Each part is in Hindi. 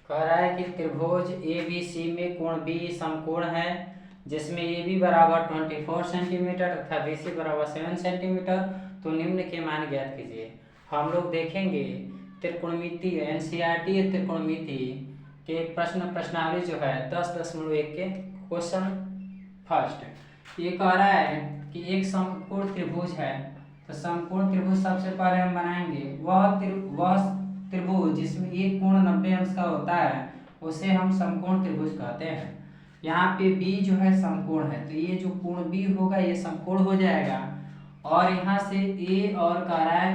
कह रहा है कि त्रिभुज ABC में कोण B समकोण है, जिसमें AB बराबर 24 सेंटीमीटर तथा BC बराबर 7 सेंटीमीटर। तो निम्न के मान ज्ञात कीजिए। हम लोग देखेंगे त्रिकोणमिति NCERT त्रिकोणमिति के प्रश्नावली जो है 10.1 के क्वेश्चन फर्स्ट। ये कह रहा है कि एक समकोण त्रिभुज है, तो समकोण त्रिभुज सबसे पहले हम बनाएंगे वह त्रिभुज जिसमें एक कोण 90 अंश का होता है उसे हम समकोण त्रिभुज कहते हैं। यहाँ पे B जो है समकोण है, तो ये जो कोण B होगा ये समकोण हो जाएगा। और यहाँ से A और कह रहा है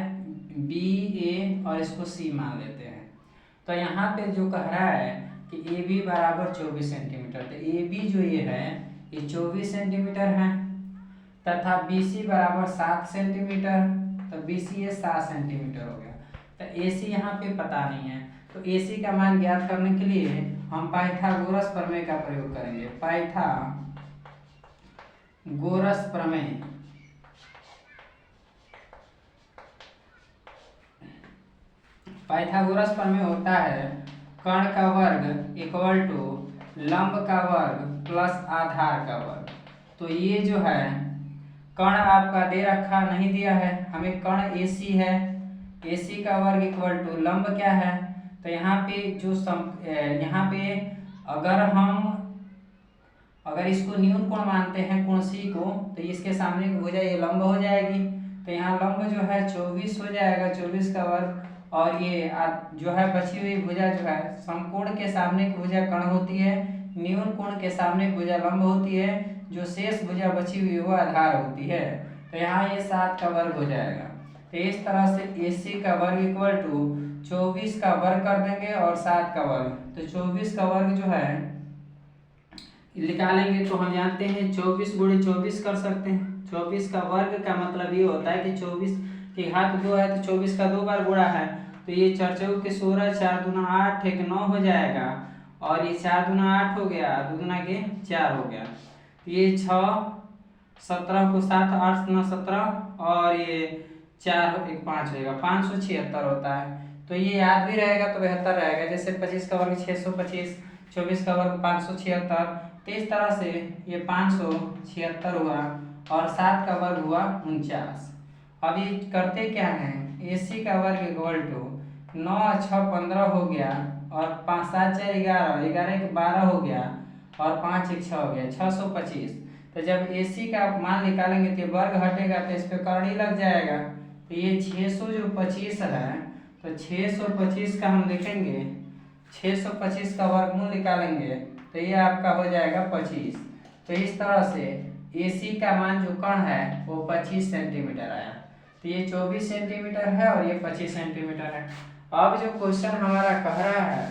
BA और इसको C मान लेते हैं। तो यहाँ पे जो कह रहा है कि AB बराबर 24 सेंटीमीटर, तो AB जो ये है ये 24 सेंटीमीटर है तथा BC बराबर 7 सेंटीमीटर, तो BC ये 7 सेंटीमीटर हो गया। तो AC यहाँ पे पता नहीं है, तो AC का मान ज्ञात करने के लिए हम पाइथागोरस प्रमेय का प्रयोग करेंगे। पाइथागोरस प्रमेय। पाइथागोरस प्रमेय होता है कर्ण का वर्ग इक्वल टू लंब का वर्ग प्लस आधार का वर्ग। तो ये जो है कर्ण आपका दे रखा नहीं दिया है, हमें कर्ण AC है, AC का वर्ग इक्वल टू लंब क्या है, तो यहाँ पे जो यहाँ पे अगर इसको न्यून कोण मानते हैं कोण C को, तो इसके सामने की भुजा ये लंब हो जाएगी। तो यहाँ लंब जो है 24 हो जाएगा, 24 का वर्ग। और ये जो है बची हुई भुजा जो है समकोण के सामने की भुजा कर्ण होती है, न्यून कोण के सामने की भुजा लंब होती है, जो शेष भुजा बची हुई वो आधार होती है। तो यहाँ ये 7 का वर्ग हो जाएगा। तो इस तरह से AC का वर्ग इक्वल टू 24 का वर्ग कर देंगे और 7 का वर्ग। तो 24 का वर्ग जो है निकालेंगे तो हम जानते हैं 24 गुणे 24 कर सकते हैं। 24 का वर्ग का मतलब ये होता है कि 24 की घात 2 है, तो 24 का 2 बार गुणा है, तो ये 4 चौके 16, 4 दूना 8, 1 9 हो जाएगा। और ये 4 दूना 8 हो गया, 2 दूना के 4 हो गया। ये 6 17 को 7 8 9 17 और ये 4 1 5 होगा, 576 होता है। तो ये याद भी रहेगा तो बेहतर रहेगा। जैसे 25 का वर्ग 625, 24 का वर्ग 576, तो इस तरह से ये 576 हुआ और 7 का वर्ग हुआ 49। अब ये करते क्या है, AC का वर्ग इक्वल टू 9 6 15 हो गया और 5 7 4 11, 11 1 12 हो गया और 5 1 6 हो गया, 625। तो जब AC का मान निकालेंगे तो वर्ग हटेगा तो इस पे कर्ण लग जाएगा। तो ये 625 है, तो 625 का हम लिखेंगे, 625 का वर्गमूल निकालेंगे तो ये आपका हो जाएगा 25। तो इस तरह से AC का मान जो कर्ण है वो 25 सेंटीमीटर आया। तो ये 24 सेंटीमीटर है और ये 25 सेंटीमीटर है। अब जो क्वेश्चन हमारा कह रहा है,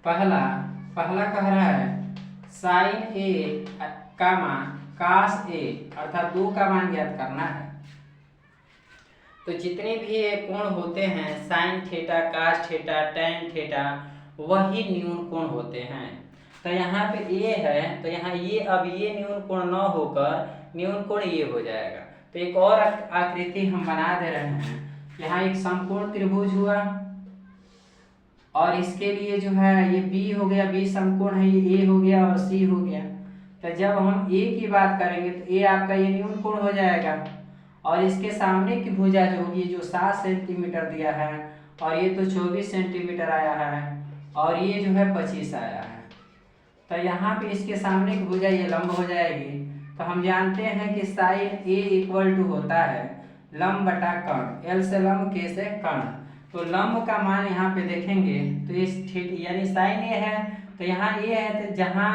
पहला कह रहा है साइन A का मान कास A अर्थात 2 का मान ज्ञात करना है। तो जितने भी ये कोण होते हैं sine theta, cos theta, tan theta, वही न्यून कोण होते हैं। तो यहाँ पे A है, तो यहाँ ये अब ये न्यून कोण न होकर न्यून कोण ये हो जाएगा। तो एक और आकृति हम बना दे रहे हैं। यहाँ एक समकोण त्रिभुज हुआ और इसके लिए जो है ये B हो गया, B समकोण है, ये A हो गया और C हो गया। तो जब हम A की बात करेंगे तो A आपका ये न्यून कोण हो जाएगा और इसके सामने की भुजा जो होगी जो 7 सेंटीमीटर दिया है और ये तो 24 सेंटीमीटर आया है और ये जो है 25 आया है। तो यहाँ पे इसके सामने की भुजा ये लंब हो जाएगी। तो हम जानते हैं कि साइन A इक्वल टू होता है लंब बटा कर्ण, L से लंब K से कर्ण। तो लंब का मान यहाँ पे देखेंगे तो इस यानी साइन A है, तो यहाँ A है, तो जहाँ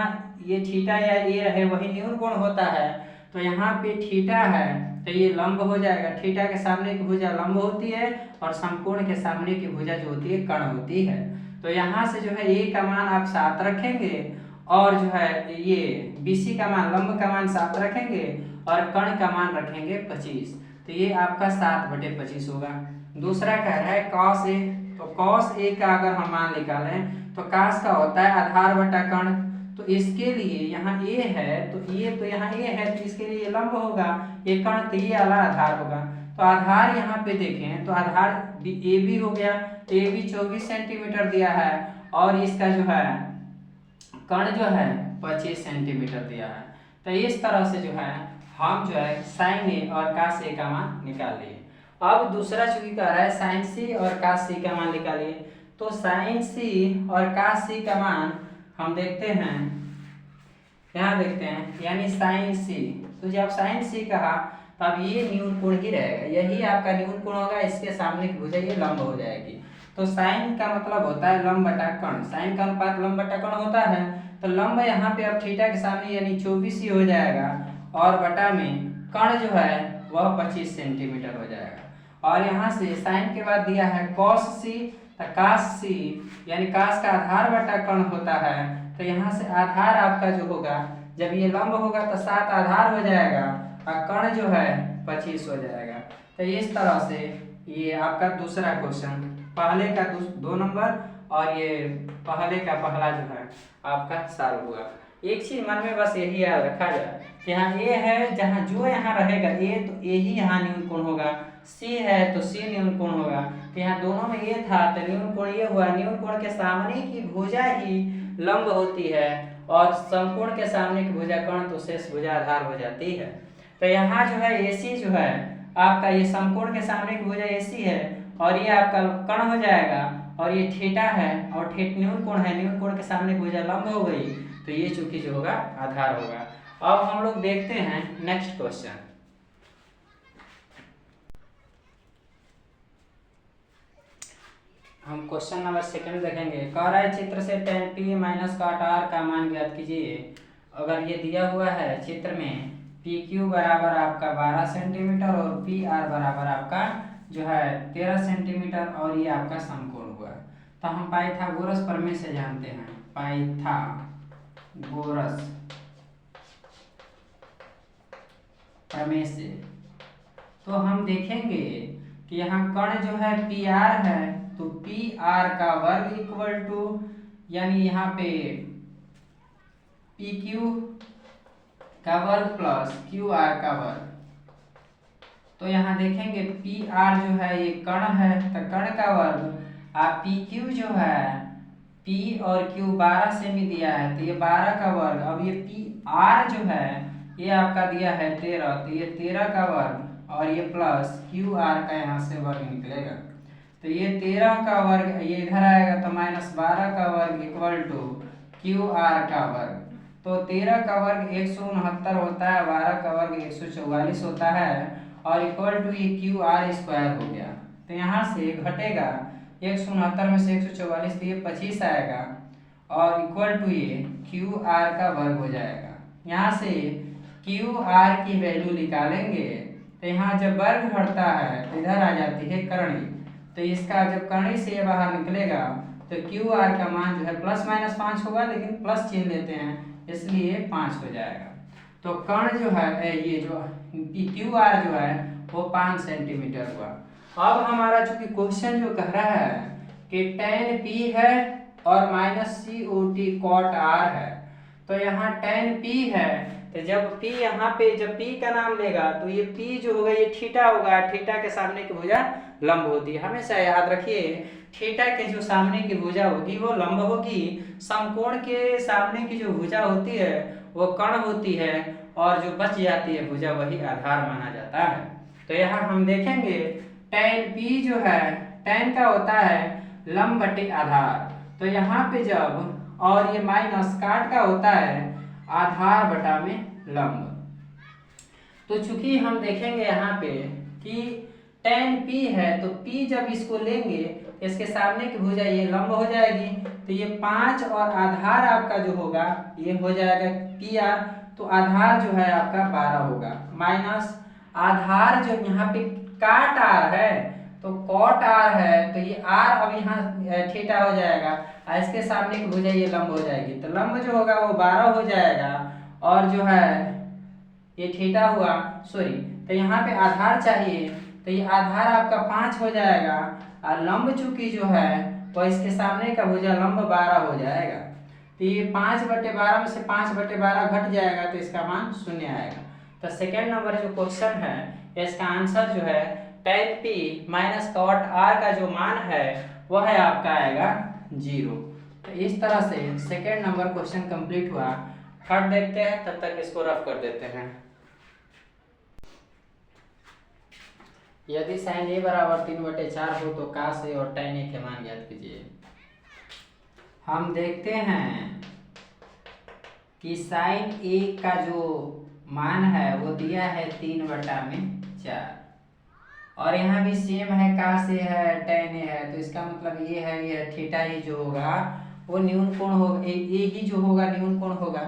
ये थीटा या A रहे वही न्यून कोण होता है। तो यहाँ पे थीटा है तो ये लंब हो जाएगा, थीटा के सामने की भुजा लंब होती है और समकोण के सामने की भुजा जो होती है कर्ण होती है। तो यहाँ से जो है A का मान आप 7 रखेंगे और जो है ये BC का मान लंब का मान 7 रखेंगे और कर्ण का मान रखेंगे 25। तो ये आपका 7/25 होगा। दूसरा कह रहा है cos A, तो cos A का अगर हम मान निकालें तो cos का होता है आधार बटा कर्ण। तो इसके लिए यहाँ A है, तो ये तो यहाँ A है तो इसके लिए लंब होगा, ये कर्ण तो ये वाला आधार होगा। तो तो आधार यहाँ पे देखें तो आधार ए बी हो गया, ए बी 24 सेंटीमीटर दिया है और इसका जो है कर्ण जो है 25 सेंटीमीटर दिया है। तो इस तरह से जो है हम जो है साइन ए और कास ए का मान निकाल लिए। अब दूसरा चूंकि कह रहा है साइन सी और कास सी का मान निकालिए, तो साइन सी और कास सी का मान हम देखते हैं, यहाँ देखते हैं, यानी साइन सी। तो जब साइन सी कहा तब ये न्यून कोण ही रहेगा, यही आपका न्यून कोण होगा, इसके सामने की भुजा ये लंब हो जाएगी। तो साइन का मतलब होता है लंब बटा कर्ण, साइन का अनुपात लंब बटा कर्ण होता है। तो लंब यहाँ पे अब थीटा के सामने यानी 24 ही हो जाएगा और बटा में कर्ण जो है वह 25 सेंटीमीटर हो जाएगा। और यहाँ से साइन के बाद दिया है कॉस सी, तो कास सी यानी कास का आधार बटा कर्ण होता है। तो यहाँ से आधार आपका जो होगा, जब ये लंब होगा तो 7 आधार हो जाएगा और कर्ण जो है 25 हो जाएगा। तो इस तरह से ये आपका दूसरा क्वेश्चन, पहले का 2 नंबर और ये पहले का पहला जो है आपका सॉल्व हुआ। एक चीज मन में बस यही याद रखा जाए कि यहाँ ए है, जहाँ जो यहाँ रहेगा ए, तो ए ही यहाँ न्यून कोण होगा, सी है तो सी न्यून कोण होगा। तो यहाँ दोनों में ए था तो न्यून कोण ये हुआ, न्यून कोण के सामने की भुजा ही लंब होती है और समकोण के सामने की भुजा कर्ण तो शेष भुजा आधार हो जाती है। तो यहाँ जो है AC जो है आपका, ये समकोण के सामने की भुजा AC है और ये आपका कर्ण हो जाएगा और ये थीटा है और न्यून कोण है, न्यून कोण के सामने की भुजा लंब हो गई, तो ये चूंकि जो होगा आधार होगा। अब हम लोग देखते हैं नेक्स्ट क्वेश्चन। हम क्वेश्चन नंबर 2 देखेंगे। कह रहा है चित्र से tan p minus cot r का मान ज्ञात कीजिए। अगर ये दिया हुआ है चित्र में PQ बराबर आपका 12 सेंटीमीटर और PR बराबर आपका जो है 13 सेंटीमीटर और ये आपका समकोण हुआ, तो हम पाइथागोरस प्रमेय से जानते हैं, पाइथागोरस प्रमेय से। तो हम देखेंगे कि यहाँ कर्ण जो है PR है, तो PR का वर्ग इक्वल टू, यानी यहाँ पे PQ का वर्ग प्लस QR का वर्ग। तो यहाँ देखेंगे PR जो है ये कर्ण है, तो कर्ण का वर्ग, आप PQ जो है P और Q 12 सेमी दिया है तो ये 12 का वर्ग। अब ये PR जो है ये आपका दिया है 13, तो ये 13 का वर्ग और ये प्लस QR का यहाँ से वर्ग निकलेगा। तो ये 13 का वर्ग ये इधर आएगा तो माइनस 12 का वर्ग इक्वल टू QR का वर्ग। तो 13 का वर्ग 169 होता है, 12 का वर्ग 144 होता है और इक्वल टू ये QR स्क्वायर हो गया। तो यहाँ से घटेगा 169 में से 144, तो ये 25 आएगा और इक्वल टू ये QR का वर्ग हो जाएगा। यहाँ से QR की वैल्यू निकालेंगे तो यहाँ जब वर्ग हटता है तो इधर आ जाती है करणी, तो इसका जब करणी से ये बाहर निकलेगा तो QR का मान जो है प्लस माइनस 5 होगा, लेकिन प्लस चिन्ह लेते हैं इसलिए 5 हो जाएगा। तो कर्ण जो है ये जो QR जो है वो 5 सेंटीमीटर हुआ। अब हमारा चूंकि क्वेश्चन जो कह रहा है कि tan P है और माइनस COT cot R है, तो यहाँ tan P है तो जब P यहाँ पे जब P का नाम लेगा तो ये P जो होगा ये थीटा होगा, थीटा के सामने की भुजा लंब होती है। हमेशा याद रखिए थीटा के जो सामने की भुजा होगी वो लंब होगी, समकोण के सामने की जो भुजा होती है वो कर्ण होती है और जो बच जाती है भुजा वही आधार माना जाता है। तो यहाँ हम देखेंगे tan P जो है tan का होता है लंब बटे आधार, तो यहाँ पे जब और ये माइनस काट का होता है आधार बटा में लंब। तो चूंकि हम देखेंगे यहाँ पे कि tan P है तो P जब इसको लेंगे इसके सामने की भुजा ये लंब हो जाएगी, तो ये 5 और आधार आपका जो होगा ये हो जाएगा PR, तो आधार जो है आपका 12 होगा माइनस आधार जो यहाँ पे काट R है तो कॉट R है, तो ये R अब यहाँ थीटा हो जाएगा और इसके सामने की भुजा ये लंब हो जाएगी, तो लंब जो होगा वो 12 हो जाएगा और जो है ये थीटा हुआ, सॉरी, तो यहाँ पे आधार चाहिए तो ये आधार आपका 5 हो जाएगा और लंब चूंकि जो है तो इसके सामने का भुजा लंब 12 हो जाएगा, तो ये 5/12 में से 5/12 घट जाएगा तो इसका मान 0 आएगा। तो सेकेंड नंबर जो क्वेश्चन है इसका आंसर जो है tan p minus cot r का जो मान है वह है आपका आएगा 0। तो इस तरह से सेकेंड नंबर क्वेश्चन कंप्लीट हुआ। थर्ड देखते हैं, तब तक इसको रफ कर देते हैं। यदि sin a बराबर 3/4 हो तो cos a और tan a के मान ज्ञात कीजिए। हम देखते हैं कि sin a का जो मान है वो दिया है 3/4 और यहाँ भी सेम है, cos a है, tan a है, तो इसका मतलब ये है थीटा ही जो होगा वो न्यून कोण होगा, ये ही जो होगा न्यून कोण होगा।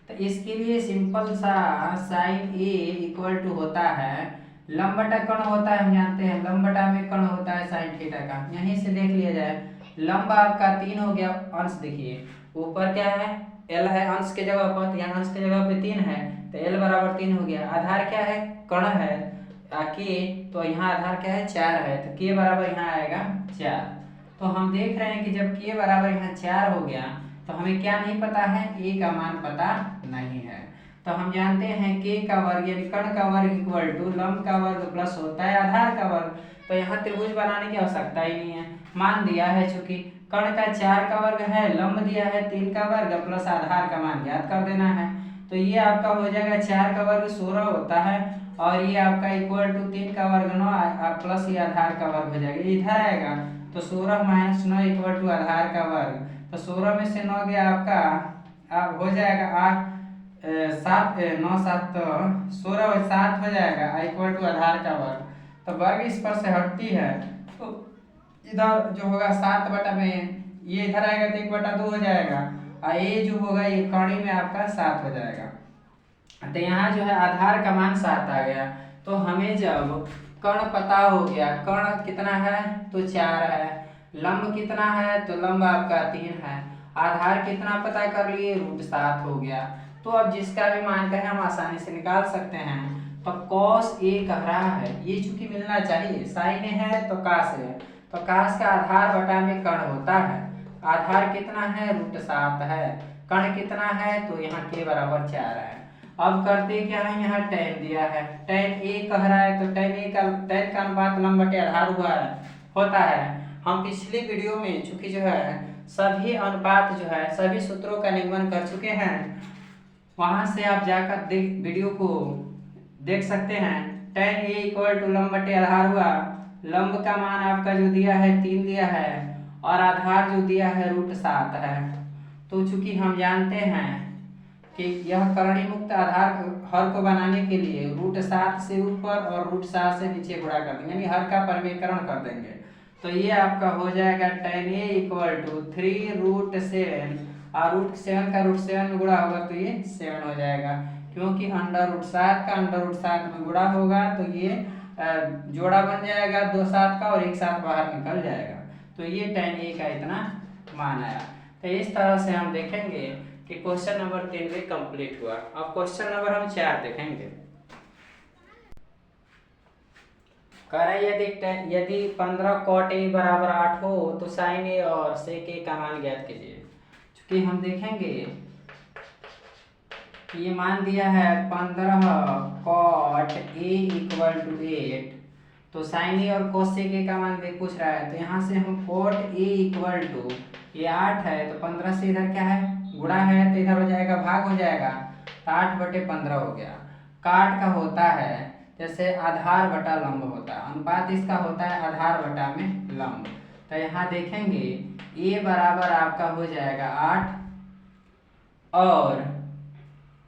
तो इसके लिए सिंपल सा sin a इक्वल टू होता है लंब बटा कर्ण होता है, हम जानते हैं लंब बटा में कर्ण होता है sin थीटा का। यहीं से देख लिया जाए, लंब आपका 3 हो गया, अंश देखिए ऊपर क्या है l है अंश के जगह पर, यहाँ अंश के जगह पे 3 है तो l बराबर 3 हो गया। आधार क्या है, कर्ण है k, तो यहाँ आधार क्या है 4 है, तो k बराबर यहाँ आएगा 4। तो हम देख रहे हैं कि जब k बराबर यहाँ 4 हो गया तो हमें क्या नहीं पता है, a का मान पता नहीं है। तो हम जानते हैं k का वर्ग यानी कर्ण का वर्ग इक्वल टू लंब का वर्ग प्लस होता है आधार का वर्ग। तो यहाँ त्रिभुज बनाने की आवश्यकता ही नहीं है, मान दिया है चूंकि कर्ण का 4 का वर्ग है, लंब दिया है 3 का वर्ग प्लस आधार का मान ज्ञात कर देना है। तो ये आपका हो जाएगा 4 का वर्ग 16 होता है और ये आपका इक्वल टू 3 का वर्ग 9 प्लस ये आधार का वर्ग हो जाएगा, इधर आएगा तो 16 माइनस 9 इक्वल टू आधार का वर्ग। तो 16 में से 9 गया आपका हो जाएगा 8 7 9 7 तो 16 और 7 हो जाएगा इक्वल टू आधार का वर्ग। तो वर्ग इस पर से हटती है तो इधर जो होगा 7 बटा में ये इधर आएगा तो 1/2 हो जाएगा और ये जो होगा ये कौड़ी में आपका 7 हो जाएगा। तो यहाँ जो है आधार का मान 7 आ गया। तो हमें जब कर्ण पता हो गया, कर्ण कितना है तो 4 है, लंब कितना है तो लंब आपका 3 है, आधार कितना पता कर लिए √7 हो गया। तो अब जिसका भी मान कहें हम आसानी से निकाल सकते हैं। तो cos a कह रहा है, ये चूंकि मिलना चाहिए, sin a है तो cos a है, तो cos का आधार बटा में कर्ण होता है, आधार कितना है √7 है, कर्ण कितना है तो यहाँ k बराबर 4 है। अब करते क्या है, यहाँ tan दिया है, tan a कह रहा है तो tan का अनुपात लंब बटे आधार हुआ है होता है। हम पिछली वीडियो में चूंकि जो है सभी अनुपात जो है सभी सूत्रों का निगमन कर चुके हैं, वहां से आप जाकर वीडियो को देख सकते हैं। tan a इक्वल टू लंब बटे आधार हुआ, लंब का मान आपका जो दिया है 3 दिया है और आधार जो दिया है √7 है। तो चूंकि हम जानते हैं कि यह कर्ण मुक्त आधार हर को बनाने के लिए √7 से ऊपर और √7 से नीचे गुणा कर देंगे, यानी हर का परिमेयकरण कर देंगे। तो ये आपका हो जाएगा tan a इक्वल टू 3√7 और √7 का √7 में गुणा होगा तो ये 7 हो जाएगा, क्योंकि √7 का √7 में गुणा होगा तो ये जोड़ा बन जाएगा 2 7 का और 1 7 बाहर निकल जाएगा। तो ये tan a का इतना मान आया। तो इस तरह से हम देखेंगे कि क्वेश्चन नंबर 3 भी कंप्लीट हुआ। अब क्वेश्चन नंबर हम 4 देखेंगे। कह रहे यदि 15 cot a बराबर 8 हो तो sin a और sec a का मान ज्ञात कीजिए। चूंकि हम देखेंगे कि ये मान दिया है 15 cot a इक्वल टू 8, तो sin a और cos sec a का मान पूछ रहा है। तो यहाँ से हम cot a इक्वल टू ये 8 है तो 15 से इधर क्या है गुणा है तो इधर हो जाएगा भाग हो जाएगा, तो 8/15 हो गया। काट का होता है जैसे आधार बटा लंब होता है, अनुपात इसका होता है आधार बटा में लंब। तो यहाँ देखेंगे a बराबर आपका हो जाएगा 8 और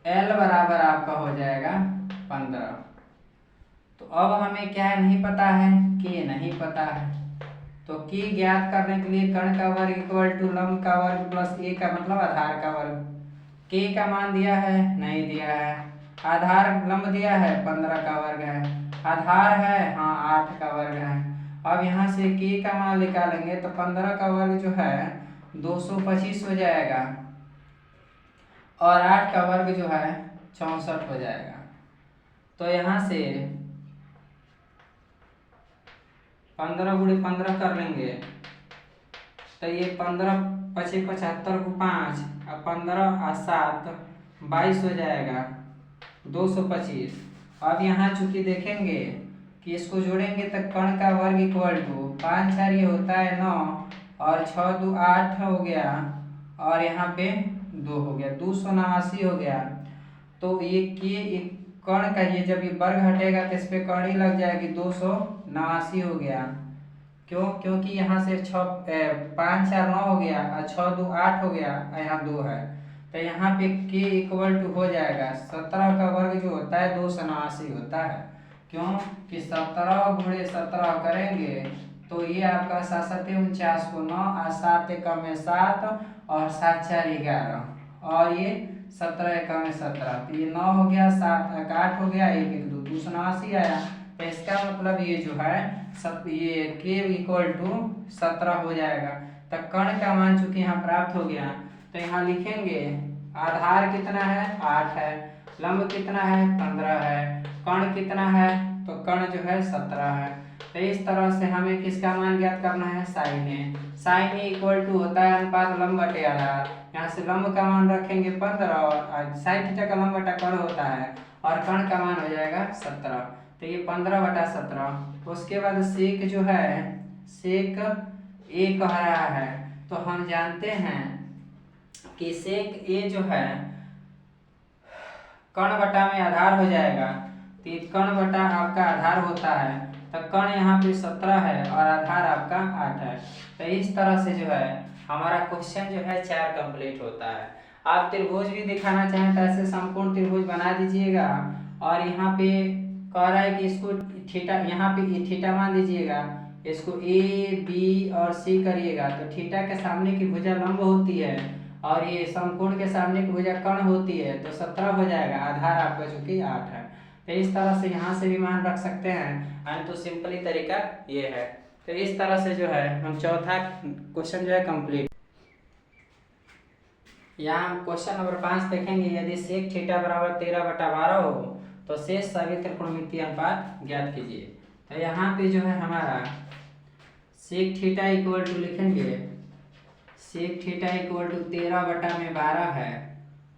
l बराबर आपका हो जाएगा 15। तो अब हमें क्या नहीं पता है, k नहीं पता है। तो k ज्ञात करने के लिए कर्ण का वर्ग इक्वल टू लंब का वर्ग प्लस a का मतलब आधार का वर्ग। k का मान दिया है नहीं दिया है, आधार लंब दिया है 15 का वर्ग है, आधार है हाँ 8 का वर्ग है। अब यहाँ से k का मान निकालेंगे तो 15 का वर्ग जो है 225 हो जाएगा और 8 का वर्ग जो है 64 हो जाएगा। तो यहाँ से 15 गुणे 15 कर लेंगे तो ये 15 × 75 को 5 और 15 और 7 22 हो जाएगा 225। अब यहाँ चूंकि देखेंगे कि इसको जोड़ेंगे तो कर्ण का वर्ग इक्वल टू 5 4 ये होता है 9 और 6 2 8 हो गया और यहाँ पे 2 हो गया, 289 हो गया। तो ये कर्ण का ये जब ये वर्ग हटेगा तो इस पे कर्ण ही लग जाएगी, 289 हो गया। क्यों? क्योंकि यहाँ से 5 4 9 हो गया और 6 2 8 हो गया और यहाँ 2 है, तो यहाँ पे k इक्वल टू हो जाएगा 17 का वर्ग जो होता है 289 होता है। क्यों कि 17 गुणे 17 करेंगे तो ये आपका 7 7 49 को 9 और 7 एकम में 7 और 7 4 11 और ये 17 एकम में 17, तो ये 9 हो गया, 7 8 हो गया, 1 1 2 289 आया। तो इसका मतलब ये जो है ये k इक्वल टू 17 हो जाएगा। तो कर्ण का मान चूंकि यहाँ प्राप्त हो गया तो यहाँ लिखेंगे आधार कितना है 8 है, लंब कितना है 15 है, कर्ण कितना है तो कर्ण जो है 17 है। तो इस तरह से हमें किसका मान ज्ञात करना है sine a. Sine a equal to होता है अनुपात लंब बटे आधार। यहाँ से लंब का मान रखेंगे 15 और साइन थीटा का लंब बटा कर्ण होता है और कर्ण का मान हो जाएगा 17, तो ये 15/17। उसके बाद सेक जो है सेक ए कह रहा है, तो हम जानते हैं कि सेक ए जो है कर्ण बटा में आधार हो जाएगा, तो कर्ण बटा आपका आधार होता है, तो कर्ण यहाँ पे 17 है और आधार आपका 8 है। तो इस तरह से जो है हमारा क्वेश्चन जो है 4 कंप्लीट होता है। आप त्रिभुज भी दिखाना चाहें तो ऐसे समकोण त्रिभुज बना दीजिएगा और यहाँ पे कह रहा है कि इसको थीटा, यहाँ पे थीटा मान दीजिएगा, इसको ए बी और सी करिएगा तो थीटा के सामने की भुजा लंब होती है और ये समकोण के सामने की भुजा कर्ण होती है, तो 17 हो जाएगा, आधार आपका चूंकि 8 है। तो इस तरह से यहाँ से भी मान रख सकते हैं, एंड तो सिंपली तरीका ये है। तो इस तरह से जो है हम चौथा क्वेश्चन जो है कंप्लीट। यहाँ हम क्वेश्चन नंबर 5 देखेंगे, यदि सेक थीटा बराबर 13/12 हो तो शेष सभी त्रिकोणमितीय अनुपात ज्ञात कीजिए। तो यहाँ पे जो है हमारा सेक थीटा इक्वल टू लिखेंगे, सेक थीटा इक्वल टू 13/12 है।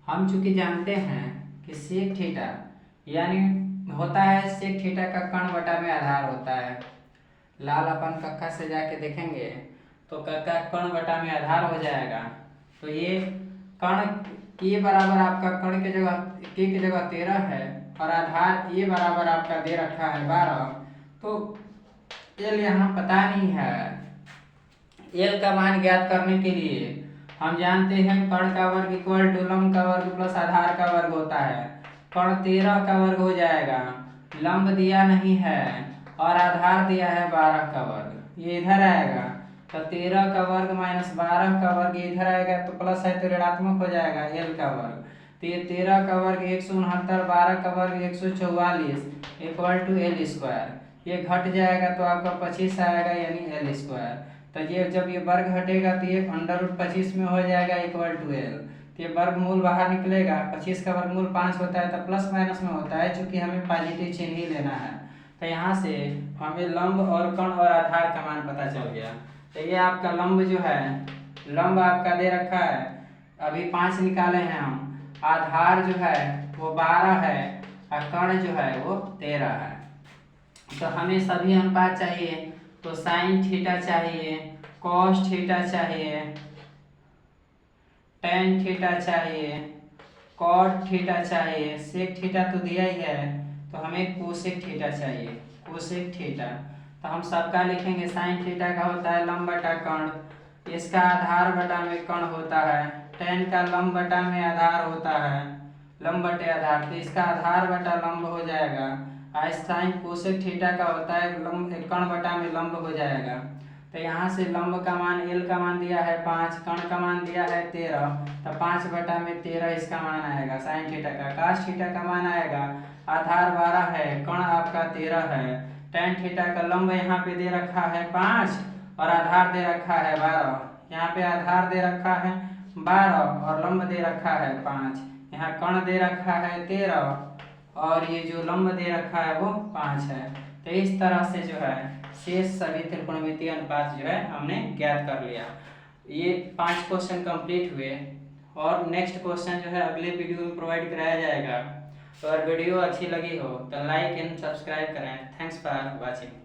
हम चूंकि जानते हैं कि सेक थीटा यानी होता है सेक थीटा का कर्ण बटा में आधार होता है। लाल अपन कक्का से जाके देखेंगे तो कक्का कर्ण बटा में आधार हो जाएगा। तो ये कर्ण के बराबर आपका कर्ण के जगह के की जगह 13 है और आधार ए बराबर आपका दे रखा है 12, तो एल यहाँ पता नहीं है। एल का मान ज्ञात करने के लिए हम जानते हैं कर्ण का वर्ग इक्वल टू लंब का वर्ग प्लस आधार का वर्ग होता है। कर्ण 13 का वर्ग हो जाएगा, लंब दिया नहीं है और आधार दिया है 12 का वर्ग, ये इधर आएगा, तो 13 का वर्ग माइनस 12 का वर्ग इधर आएगा, तो प्लस है तो ऋणात्मक हो जाएगा एल का वर्ग। तो ये 13 का वर्ग 169, 12 का वर्ग 144 इक्वल टू एल स्क्वायर, ये घट जाएगा तो आपका 25 आएगा यानी एल स्क्वायर। तो ये जब ये वर्ग हटेगा तो ये √25 में हो जाएगा इक्वल टू एल, तो ये वर्गमूल बाहर निकलेगा, 25 का वर्गमूल 5 होता है, तो प्लस माइनस में होता है चूंकि हमें पॉजिटिव चिन्ह ही लेना है। तो यहाँ से हमें लंब और कर्ण और आधार का मान पता चल गया। तो ये आपका लंब जो है, लंब आपका दे रखा है, अभी 5 निकाले हैं हम, आधार जो है वो 12 है और कर्ण जो है वो 13 है। तो हमें सभी अनुपात चाहिए, तो साइन थीटा चाहिए, कॉस थीटा चाहिए, टेन थीटा चाहिए, कॉट थीटा चाहिए, सेक थीटा तो दिया ही है, तो हमें कोसेक थीटा चाहिए, कोसेक थीटा। तो हम सबका लिखेंगे, साइन थीटा का होता है लंब बटा कर्ण, इसका आधार बटा में कर्ण होता है, टेन का लंब बटा में आधार होता है, लंब बटे आधार, तो इसका आधार बटा लंब हो जाएगा। साइन कोसेक थीटा का होता है लंब कर्ण बटा में लंब हो जाएगा। तो यहाँ से लंब का मान एल का मान दिया है 5, कर्ण का मान दिया है 13, तो 5/13 इसका मान आएगा साइन थीटा का। कास थीटा का मान आएगा, आधार 12 है, कर्ण आपका 13 है, टेन थीटा का लंब यहाँ पे दे रखा है 5 और आधार दे रखा है 12, यहाँ पे आधार दे रखा है 12 और लंब दे रखा है 5, यहाँ कर्ण दे रखा है 13 और ये जो लंब दे रखा है वो 5 है। तो इस तरह से जो है शेष सभी त्रिकोणमितीय अनुपात जो है हमने ज्ञात कर लिया। ये 5 क्वेश्चन कंप्लीट हुए और नेक्स्ट क्वेश्चन जो है अगले वीडियो में प्रोवाइड कराया जाएगा। तो अगर वीडियो अच्छी लगी हो तो लाइक एंड सब्सक्राइब करें। Thanks for watching.